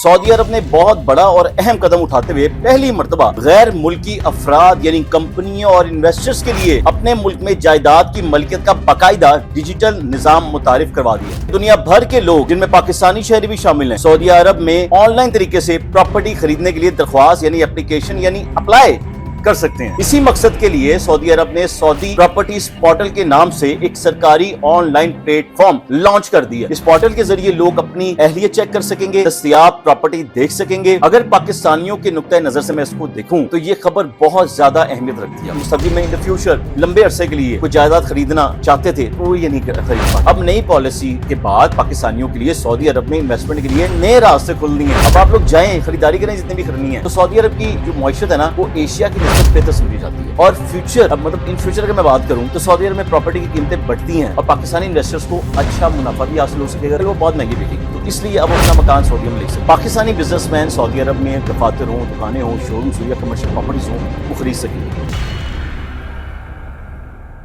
Saudi अरब ने बहुत बड़ा और अहम कदम उठाते हुए पहली मर्तबा गैर मुल्की अफराद यानी कंपनियों और इन्वेस्टर्स के लिए अपने मुल्क में जायदाद की मलकियत का बाकायदा डिजिटल निजाम मुतारिफ करवा दिया। दुनिया भर के लोग जिनमें पाकिस्तानी शहरी भी शामिल हैं, सऊदी अरब में ऑनलाइन तरीके से प्रॉपर्टी खरीदने के लिए दरख्वास्त यानी एप्लीकेशन यानी अप्लाई कर सकते हैं। इसी मकसद के लिए सऊदी अरब ने सऊदी प्रॉपर्टीज पोर्टल के नाम से एक सरकारी ऑनलाइन प्लेटफॉर्म लॉन्च कर दिया। इस पोर्टल के जरिए लोग अपनी अहलियत चेक कर सकेंगे, दस्तयाब प्रॉपर्टी देख सकेंगे। अगर पाकिस्तानियों के नुक्ता नजर से मैं इसको देखूं तो ये खबर बहुत ज्यादा अहमियत रखती है। मुस्तकबिल में इन द फ्यूचर लंबे अरसे के लिए कोई जायदाद खरीदना चाहते थे तो ये नहीं खरीद पाते। अब नई पॉलिसी के बाद पाकिस्तानियों के लिए सऊदी अरब में इन्वेस्टमेंट के लिए नए रास्ते खुल दिए हैं। अब आप लोग जाएं, खरीदारी करें जितनी भी करनी है। तो सऊदी अरब की जो मईशत है ना, वो एशिया की बेहतर समझी जाती है। और फ्यूचर, अब मतलब इन फ्यूचर अगर मैं बात करूं तो सऊदी अरब में प्रॉपर्टी की कीमतें बढ़ती हैं और पाकिस्तानी इन्वेस्टर्स को अच्छा मुनाफा भी हासिल हो सकेगा। वो बहुत महंगी बिकेगी, तो इसलिए अब अपना मकान सऊदी में ले सकते। पाकिस्तानी बिजनेसमैन सऊदी अरब में दफातर हों, दुकानें हों, शोरूम्स हो या कमर्शियल प्रॉपर्टीज हों, वो खरीद सकेंगे।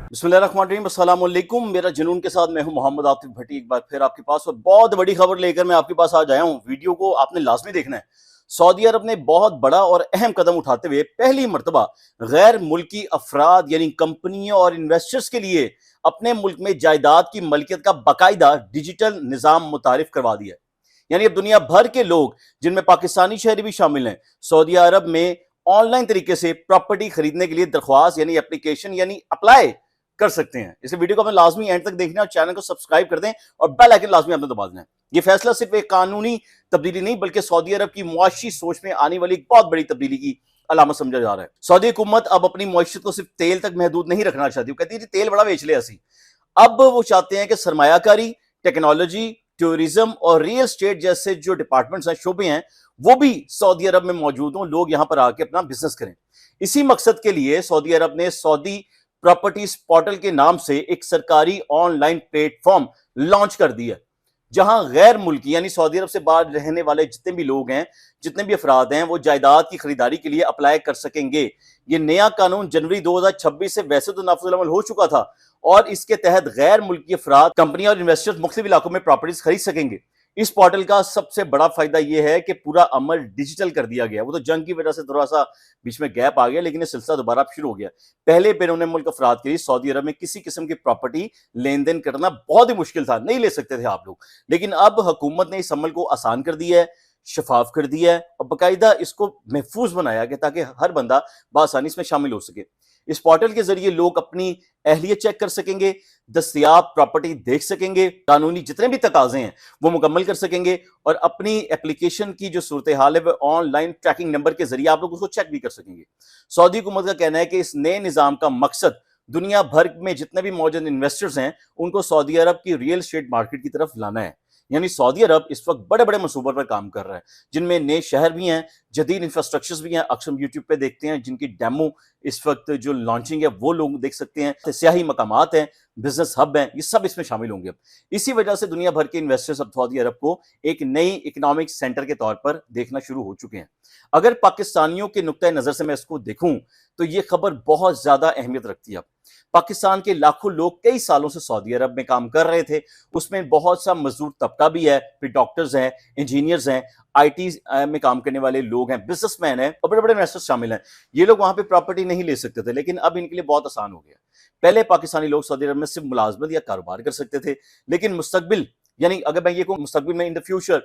बिस्मिल्लाहिर्रहमानिर्रहीम, अस्सलाम वालेकुम। मेरा जुनून के साथ मैं हूं मोहम्मद आतिफ भट्टी, एक बार फिर आपके पास और बहुत बड़ी खबर लेकर मैं आपके पास आज आया हूं। वीडियो को आपने लाजमी देखना है। सऊदी अरब ने बहुत बड़ा और अहम कदम उठाते हुए पहली मर्तबा गैर मुल्की अफराद यानी कंपनियों और इन्वेस्टर्स के लिए अपने मुल्क में जायदाद की मलकियत का बाकायदा डिजिटल निजाम मुतारिफ करवा दिया। यानी अब दुनिया भर के लोग जिनमें पाकिस्तानी शहरी भी शामिल हैं, सऊदी अरब में ऑनलाइन तरीके से प्रॉपर्टी खरीदने के लिए दरख्वास्त यानी एप्लीकेशन यानी अप्लाई कर सकते हैं। इस वीडियो को आपने लाजमी एंड तक देखना और चैनल को सब्सक्राइब कर दें और बेल आइकन लाजमी आपने दबा देना है। ये फैसला सिर्फ एक कानूनी तब्दीली नहीं बल्कि सऊदी अरब की मुआशी सोच में आने वाली एक बहुत बड़ी तब्दीली की अलामत समझा जा रहा है। सऊदी हुकूमत अब अपनी मुआशत को सिर्फ तेल तक महदूद नहीं रखना चाहती। वो कहती है तेल बड़ा बेच ले ऐसी। अब वो चाहते हैं कि सरमायाकारी, टेक्नोलॉजी, टूरिज्म और रियल एस्टेट जैसे जो डिपार्टमेंट्स हैं, शोबे हैं, वो भी सऊदी अरब में मौजूद हों, लोग यहां पर आके अपना बिजनेस करें। इसी मकसद के लिए सऊदी अरब ने सऊदी प्रॉपर्टीज पोर्टल के नाम से एक सरकारी ऑनलाइन प्लेटफॉर्म लॉन्च कर दिया, जहां गैर मुल्की यानी सऊदी अरब से बाहर रहने वाले जितने भी लोग हैं, जितने भी अफराद हैं, वो जायदाद की खरीदारी के लिए अप्लाई कर सकेंगे। ये नया कानून जनवरी 2026 से वैसे तो नाफिज अमल हो चुका था और इसके तहत गैर मुल्की अफराद, कंपनियां और इन्वेस्टर्स मुख्तलिफ इलाकों में प्रॉपर्टीज खरीद सकेंगे। इस पोर्टल का सबसे बड़ा फायदा यह है कि पूरा अमल डिजिटल कर दिया गया। वो तो जंग की वजह से थोड़ा सा बीच में गैप आ गया, लेकिन ये सिलसिला दोबारा शुरू हो गया। पहले बैरून मुल्क अफराद के लिए सऊदी अरब में किसी किस्म की प्रॉपर्टी लेन देन करना बहुत ही मुश्किल था, नहीं ले सकते थे आप लोग। लेकिन अब हुकूमत ने इस अमल को आसान कर दिया है, शफाफ कर दिया है और बाकायदा इसको महफूज बनाया गया ताकि हर बंदा बआसानी इसमें शामिल हो सके। इस पोर्टल के जरिए लोग अपनी अहलियत चेक कर सकेंगे, दस्तयाब प्रॉपर्टी देख सकेंगे, कानूनी जितने भी तकाजे हैं वो मुकम्मल कर सकेंगे और अपनी एप्लीकेशन की जो सूरत हाल है वो ऑनलाइन ट्रैकिंग नंबर के जरिए आप लोग उसको चेक भी कर सकेंगे। सऊदी हुकूमत का कहना है कि इस नए निजाम का मकसद दुनिया भर में जितने भी मौजूद इन्वेस्टर्स हैं उनको सऊदी अरब की रियल एस्टेट मार्केट की तरफ लाना है। यानी सऊदी अरब इस वक्त बड़े बड़े मनसूबों पर काम कर रहा है, जिनमें नए शहर भी हैं, जदीद इंफ्रास्ट्रक्चर्स भी हैं। अक्सर हम यूट्यूब पे देखते हैं जिनकी डेमो इस वक्त जो लॉन्चिंग है वो लोग देख सकते हैं। सियाही मकामात हैं, बिजनेस हब हैं, ये सब इसमें शामिल होंगे। इसी वजह से दुनिया भर के इन्वेस्टर्स अब सऊदी अरब को एक नई इकोनॉमिक सेंटर के तौर पर देखना शुरू हो चुके हैं। अगर पाकिस्तानियों के नुक्ता नजर से मैं इसको देखूं तो ये खबर बहुत ज्यादा अहमियत रखती है। पाकिस्तान के लाखों लोग कई सालों से सऊदी अरब में काम कर रहे थे, उसमें बहुत सा मजदूर तबका भी है, फिर डॉक्टर्स हैं, इंजीनियर्स हैं, आईटी में काम करने वाले लोग हैं, बिजनेसमैन हैं और बड़े बड़े इन्वेस्टर्स शामिल हैं। ये लोग वहां पे प्रॉपर्टी नहीं ले सकते थे, लेकिन अब इनके लिए बहुत आसान हो गया। पहले पाकिस्तानी लोग सऊदी अरब में सिर्फ मुलाजमत या कारोबार कर सकते थे, लेकिन मुस्तकबिल यानी अगर मैं ये कहूँ मुस्तकबिल में इन द फ्यूचर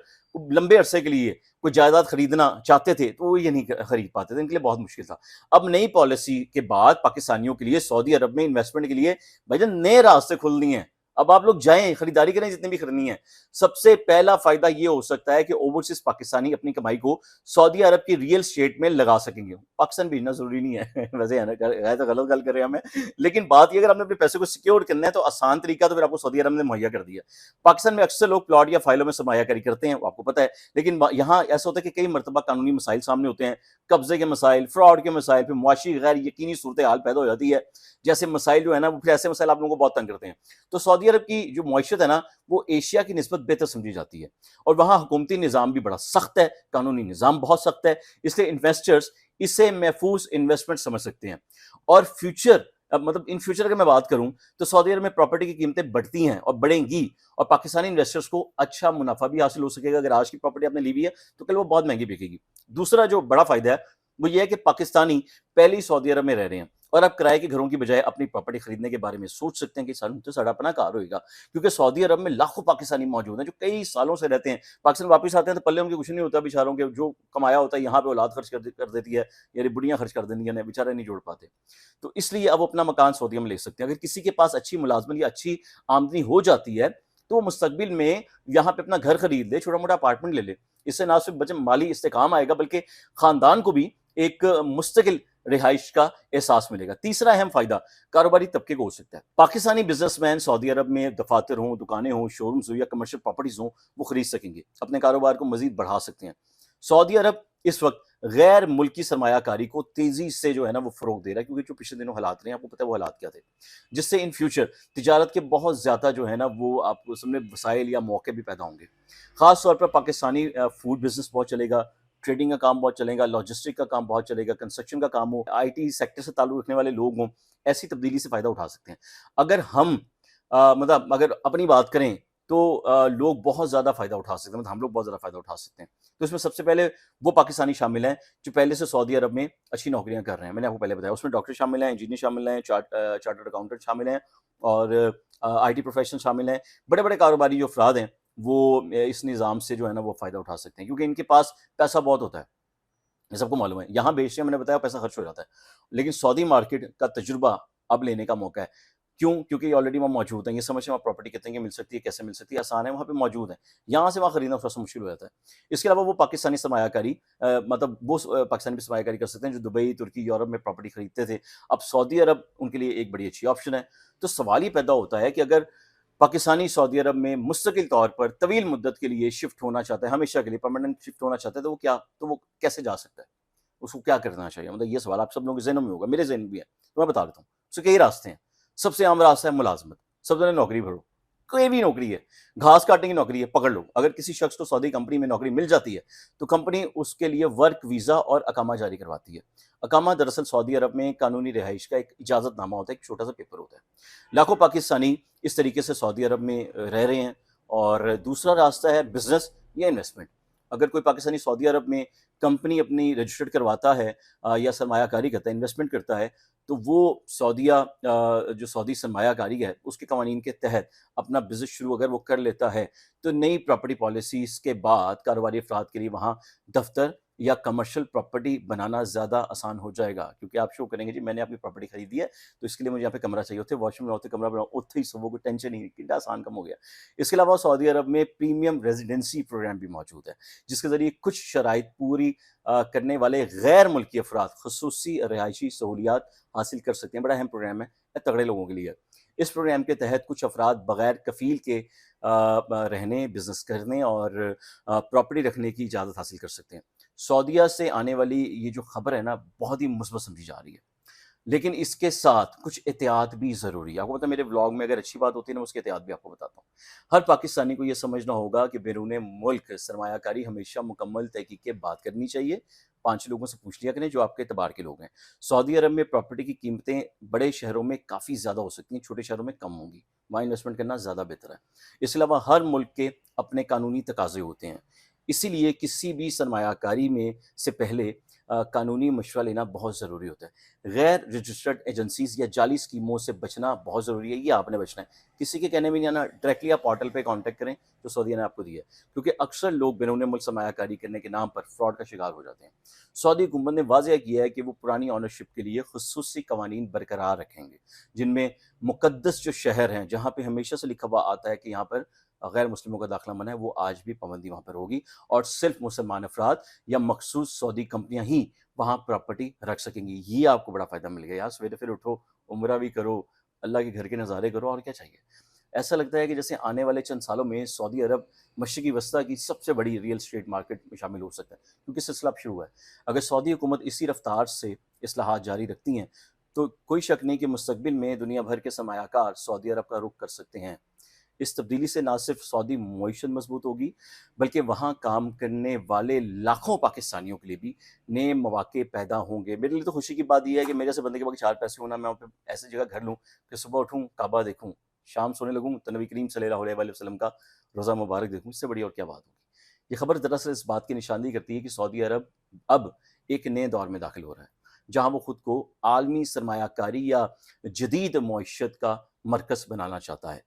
लंबे अरसे के लिए कोई जायदाद खरीदना चाहते थे तो वो ये नहीं खरीद पाते थे, इनके लिए बहुत मुश्किल था। अब नई पॉलिसी के बाद पाकिस्तानियों के लिए सऊदी अरब में इन्वेस्टमेंट के लिए भाईजान नए रास्ते खुल दिए हैं। अब आप लोग जाएं, खरीदारी करें जितनी भी करनी है। सबसे पहला फायदा ये हो सकता है कि ओवरसीज पाकिस्तानी अपनी कमाई को सऊदी अरब की रियल एस्टेट में लगा सकेंगे। पाकिस्तान भेजना जरूरी नहीं है वैसे है ना, तो गलत गल कर रहे हैं हमें, लेकिन बात ये अगर आपने अपने पैसे को सिक्योर करना है तो आसान तरीका तो फिर आपको सऊदी अरब ने मुहैया कर दिया। पाकिस्तान में अक्सर लोग प्लॉट या फाइलों में सरमायाकारी करते हैं, आपको पता है, लेकिन यहाँ ऐसा होता है कि कई मरतबा कानूनी मसाइल सामने होते हैं, कब्जे के मसाइल, फ्रॉड के मसाइल, फिर मुआशी गैर यकीनी सूरत हाल पैदा हो जाती है। जैसे मसाइल जो है ना, वो फिर ऐसे मसाइल आप लोगों को बहुत तंग करते हैं। तो सऊदी अरब की जो मईशत है ना, वो एशिया की निस्बत बेहतर समझी जाती है और वहाँ हुकूमती निज़ाम भी बड़ा सख्त है, कानूनी निज़ाम बहुत सख्त है, इसलिए इन्वेस्टर्स इसे महफूज इन्वेस्टमेंट समझ सकते हैं। और फ्यूचर अब मतलब इन फ्यूचर अगर मैं बात करूं तो सऊदी अरब में प्रॉपर्टी की कीमतें बढ़ती हैं और बढ़ेंगी, और पाकिस्तानी इन्वेस्टर्स को अच्छा मुनाफा भी हासिल हो सकेगा। अगर आज की प्रॉपर्टी आपने ली हुई है तो कल वो बहुत महंगी बिकेगी। दूसरा जो बड़ा फायदा है वो ये है कि पाकिस्तानी पहले ही सऊदी अरब में रह रहे हैं और अब किराए के घरों की बजाय अपनी प्रॉपर्टी खरीदने के बारे में सोच सकते हैं कि सानू तो साडा अपना घर होएगा, क्योंकि सऊदी अरब में लाखों पाकिस्तानी मौजूद हैं जो कई सालों से रहते हैं। पाकिस्तान वापस आते हैं तो पल्ले उनके कुछ नहीं होता बेचारों के, जो कमाया होता है यहाँ पे औलाद खर्च कर देती है, या बुढ़ियां खर्च कर देती हैं, बेचारे नहीं जोड़ पाते। तो इसलिए अब अपना मकान सऊदी में ले सकते हैं। अगर किसी के पास अच्छी मुलाजमत या अच्छी आमदनी हो जाती है तो वो मुस्तकबिल में यहाँ पे अपना घर खरीद ले, छोटा मोटा अपार्टमेंट ले ले। इससे ना सिर्फ बच्चे माली इस्तेकाम आएगा बल्कि खानदान को भी एक मुस्तकिल रिहाइश का एहसास मिलेगा। तीसरा अहम फायदा कारोबारी तबके को हो सकता है। पाकिस्तानी बिजनेसमैन सऊदी अरब में दफातर हों, दुकानें हों, शोरूम्स हो या कमर्शियल प्रॉपर्टीज हों, वो खरीद सकेंगे, अपने कारोबार को मजीद बढ़ा सकते हैं। सऊदी अरब इस वक्त गैर मुल्की सरमायाकारी को तेजी से जो है ना वो फरोग दे रहा है, क्योंकि जो पिछले दिनों हालात रहे हैं आपको पता है वो हालात क्या थे, जिससे इन फ्यूचर तिजारत के बहुत ज्यादा जो है ना वो आपको सामने वसाइल या मौके भी पैदा होंगे। खास तौर पर पाकिस्तानी फूड बिजनेस बहुत चलेगा, ट्रेडिंग का काम बहुत चलेगा, लॉजिस्टिक का काम बहुत चलेगा, कंस्ट्रक्शन का काम हो, आईटी सेक्टर से ताल्लुक रखने वाले लोग हों, ऐसी तब्दीली से फायदा उठा सकते हैं। अगर हम मतलब अगर अपनी बात करें तो लोग बहुत ज़्यादा फ़ायदा उठा सकते हैं, मतलब हम लोग बहुत ज़्यादा फ़ायदा उठा सकते हैं। तो इसमें सबसे पहले वो पाकिस्तानी शामिल हैं जो पहले से सऊदी अरब में अच्छी नौकरियाँ कर रहे हैं। मैंने आपको पहले बताया, उसमें डॉक्टर शामिल हैं, इंजीनियर शामिल हैं, चार्टर्ड अकाउंटेंट शामिल हैं, और आईटी प्रोफेशनल शामिल हैं। बड़े-बड़े कारोबारी जो अफ़राद हैं वो इस निज़ाम से जो है ना वो फ़ायदा उठा सकते हैं, क्योंकि इनके पास पैसा बहुत होता है। ये सबको मालूम है। यहाँ बेचते हैं, मैंने बताया पैसा खर्च हो जाता है। लेकिन सऊदी मार्केट का तजुर्बा अब लेने का मौका है। क्यों? क्योंकि ऑलरेडी वहाँ मौजूद हैं। ये समझते हैं वहाँ प्रॉपर्टी कितने की मिल सकती है, कैसे मिल सकती है, आसान है, वहाँ पे मौजूद है। यहाँ से वहाँ खरीदना थोड़ा-सा मुश्किल हो जाता है। इसके अलावा वो पाकिस्तानी सरमायाकारी मतलब वो पाकिस्तानी भी सरमायाकारी कर सकते हैं जो दुबई, तुर्की, यूरोप में प्रॉपर्टी खरीदते थे। अब सऊदी अरब उनके लिए एक बड़ी अच्छी ऑप्शन है। तो सवाल ये पैदा होता है कि अगर पाकिस्तानी सऊदी अरब में मुस्तकिल तौर पर तवील मुद्दत के लिए शिफ्ट होना चाहता है, हमेशा के लिए परमानेंट शिफ्ट होना चाहता है, तो वो कैसे जा सकता है? उसको क्या करना चाहिए? मतलब ये सवाल आप सब लोगों के ज़हनों में होगा, मेरे ज़हन में भी है। तो मैं बता देता हूँ। उसके कई रास्ते हैं। सबसे आम रास्ता है मुलाज़मत। सबसे पहले नौकरी भरो। कोई भी नौकरी है, घास काटने की नौकरी है, पकड़ लो। अगर किसी शख्स को सऊदी कंपनी में नौकरी मिल जाती है, तो कंपनी उसके लिए वर्क वीज़ा और अकामा जारी करवाती है। अकामा दरअसल सऊदी अरब में कानूनी रिहाइश का एक इजाज़तनामा होता है, एक छोटा-सा पेपर होता है। लाखों पाकिस्तानी इस तरीके से सऊदी अरब में रह रहे हैं। और दूसरा रास्ता है बिज़नेस या इन्वेस्टमेंट। अगर कोई पाकिस्तानी सऊदी अरब में कंपनी अपनी रजिस्टर्ड करवाता है या सरमायाकारी करता है, इन्वेस्टमेंट करता है, तो वो जो सऊदी सरमायाकारी है, उसके कवानीन के तहत अपना बिज़नेस शुरू अगर वो कर लेता है, तो नई प्रॉपर्टी पॉलिसीज़ के बाद कारोबारी अफ़राद के लिए वहाँ दफ़्तर या कमर्शियल प्रॉपर्टी बनाना ज़्यादा आसान हो जाएगा। क्योंकि आप शो करेंगे जी मैंने अपनी प्रॉपर्टी खरीदी है, तो इसके लिए मुझे यहाँ पे कमरा चाहिए, उत्थे वॉशरूम बनाओ, उत्थे कमरा बनाओ, उत्थे ही सोवो, कोई टेंशन ही नहीं, कितना आसान काम हो गया। इसके अलावा सऊदी अरब में प्रीमियम रेज़िडेंसी प्रोग्राम भी मौजूद है, जिसके ज़रिए कुछ शराइत पूरी करने वाले गैर मुल्की अफ़राद ख़ुसूसी रिहायशी सहूलियात हासिल कर सकते हैं। बड़ा अहम प्रोग्राम है, तगड़े लोगों के लिए। इस प्रोग्राम के तहत कुछ अफ़राद बगैर कफ़ील के रहने, बिज़नेस करने और प्रॉपर्टी रखने की इजाज़त हासिल कर सकते हैं। सऊदीया से आने वाली ये जो खबर है ना, बहुत ही मुस्बत समझी जा रही है। लेकिन इसके साथ कुछ एहतियात भी ज़रूरी है। आपको पता है मेरे व्लॉग में अगर अच्छी बात होती है ना, उसके एहतियात भी आपको बताता हूँ। हर पाकिस्तानी को ये समझना होगा कि बैरून मुल्क सरमायाकारी हमेशा मुकम्मल तहकीक के बाद करनी चाहिए। 5 लोगों से पूछ लिया करें जो आपके एतबार के लोग हैं। सऊदी अरब में प्रॉपर्टी की कीमतें बड़े शहरों में काफ़ी ज़्यादा हो सकती हैं, छोटे शहरों में कम होंगी। वहाँ इन्वेस्टमेंट करना ज़्यादा बेहतर है। इसके अलावा हर मुल्क के अपने कानूनी तकाज़े होते हैं। इसीलिए किसी भी सरमायाकारी में से पहले कानूनी मशवरा लेना बहुत ज़रूरी होता है। गैर रजिस्टर्ड एजेंसीज़ या जाली स्कीमों से बचना बहुत ज़रूरी है, ये आपने बचना है। किसी के कहने में नहीं आना, डायरेक्टली आप पोर्टल पे कॉन्टैक्ट करें, जो सऊदीया ने आपको दिया है। क्योंकि अक्सर लोग बैरून मुल्क सरमायाकारी करने के नाम पर फ्रॉड का शिकार हो जाते हैं। सऊदी हुकूमत ने वाज़ेह किया है कि वो पुरानी ओनरशिप के लिए ख़ुसूसी कवानीन बरकरार रखेंगे, जिनमें मुक़द्दस जो शहर हैं, जहाँ पे हमेशा से लिखा हुआ आता है कि यहाँ पर गैर मुस्लिमों का दाखिला मना है, वो आज भी पाबंदी वहाँ पर होगी और सिर्फ़ मुसलमान अफ़राद या मख़सूस सऊदी कंपनियाँ ही वहाँ प्रॉपर्टी रख सकेंगी। ये आपको बड़ा फ़ायदा मिल गया यार, सवेरे फिर उठो, उम्रा भी करो, अल्लाह के घर के नज़ारे करो, और क्या चाहिए। ऐसा लगता है कि जैसे आने वाले चंद सालों में सऊदी अरब मशरिक़ी वस्ता की सबसे बड़ी रियल एस्टेट मार्केट में शामिल हो सकता है, क्योंकि सिलसिला अब शुरू हुआ है। अगर सऊदी हुकूमत इसी रफ्तार से इस्लाहात जारी रखती हैं, तो कोई शक नहीं कि मुस्तक़बिल में दुनिया भर के सरमायाकार सऊदी अरब का रुख कर सकते हैं। इस तब्दीली से ना सिर्फ सऊदी मईशत मजबूत होगी, बल्कि वहाँ काम करने वाले लाखों पाकिस्तानियों के लिए भी नए मौके पैदा होंगे। मेरे लिए तो खुशी की बात यह है कि मेरे जैसे बंदे के पास 4 पैसे होना, मैं वहाँ पे ऐसी जगह घर लूँ कि सुबह उठूँ, काबा देखूँ, शाम सोने लगूँ तो नबी करीम सल्लल्लाहु अलैहि वसल्लम का रोज़ा मुबारक देखूँ। इससे बड़ी और क्या बात होगी। ये खबर दरअसल इस बात की निशानदेही करती है कि सऊदी अरब अब एक नए दौर में दाखिल हो रहा है, जहाँ वो खुद को आलमी सरमायाकारी या जदीद मईशत का मरकज़ बनाना चाहता है।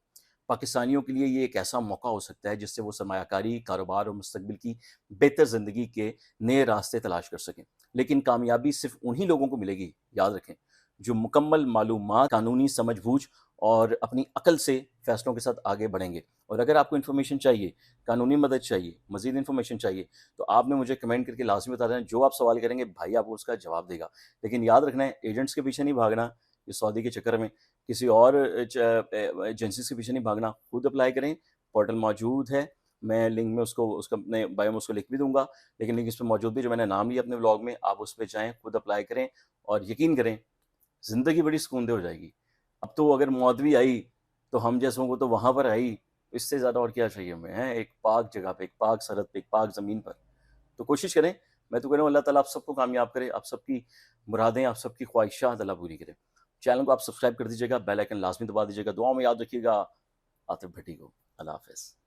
पाकिस्तानियों के लिए ये एक ऐसा मौका हो सकता है जिससे वो सरमायाकारी, कारोबार और मुस्तकबिल की बेहतर ज़िंदगी के नए रास्ते तलाश कर सकें। लेकिन कामयाबी सिर्फ़ उन्हीं लोगों को मिलेगी, याद रखें, जो मुकम्मल मालूमात, कानूनी समझ-बूझ और अपनी अक़ल से फ़ैसलों के साथ आगे बढ़ेंगे। और अगर आपको इन्फॉर्मेशन चाहिए, कानूनी मदद चाहिए, मज़ीद इन्फॉर्मेशन चाहिए, तो आपने मुझे कमेंट करके लाज़मी बता देना। जो आप सवाल करेंगे, भाई आपको उसका जवाब देगा। लेकिन याद रखना है, एजेंट्स के पीछे नहीं भागना, इस सऊदी के चक्कर में। किसी और एजेंसीज़ के पीछे नहीं भागना, खुद अप्लाई करें, पोर्टल मौजूद है। मैं लिंक में उसका अपने बायो में उसको लिख भी दूँगा, लेकिन लिंक इस पे मौजूद भी है, जो मैंने नाम लिया अपने व्लॉग में, आप उस पे जाएँ, खुद अप्लाई करें और यकीन करें, ज़िंदगी बड़ी सुकूनदेह हो जाएगी। अब तो अगर मौत भी आई, तो हम जैसों को तो वहाँ पर आई, इससे ज़्यादा और क्या चाहिए हमें, हैं? एक पाक जगह पे, एक पाक सरहद पे, एक पाक ज़मीन पर। तो कोशिश करें, मैं तो कह रहा हूँ अल्लाह ताला आप सबको कामयाब करे, आप सबकी मुरादें, आप सबकी ख्वाहिशात अल्लाह पूरी करे। चैनल को आप सब्सक्राइब कर दीजिएगा, बेल आइकन लाज़मी दबा दीजिएगा। दुआओं में याद रखिएगा आतिफ भट्टी को। अल्लाह हाफ़िज़।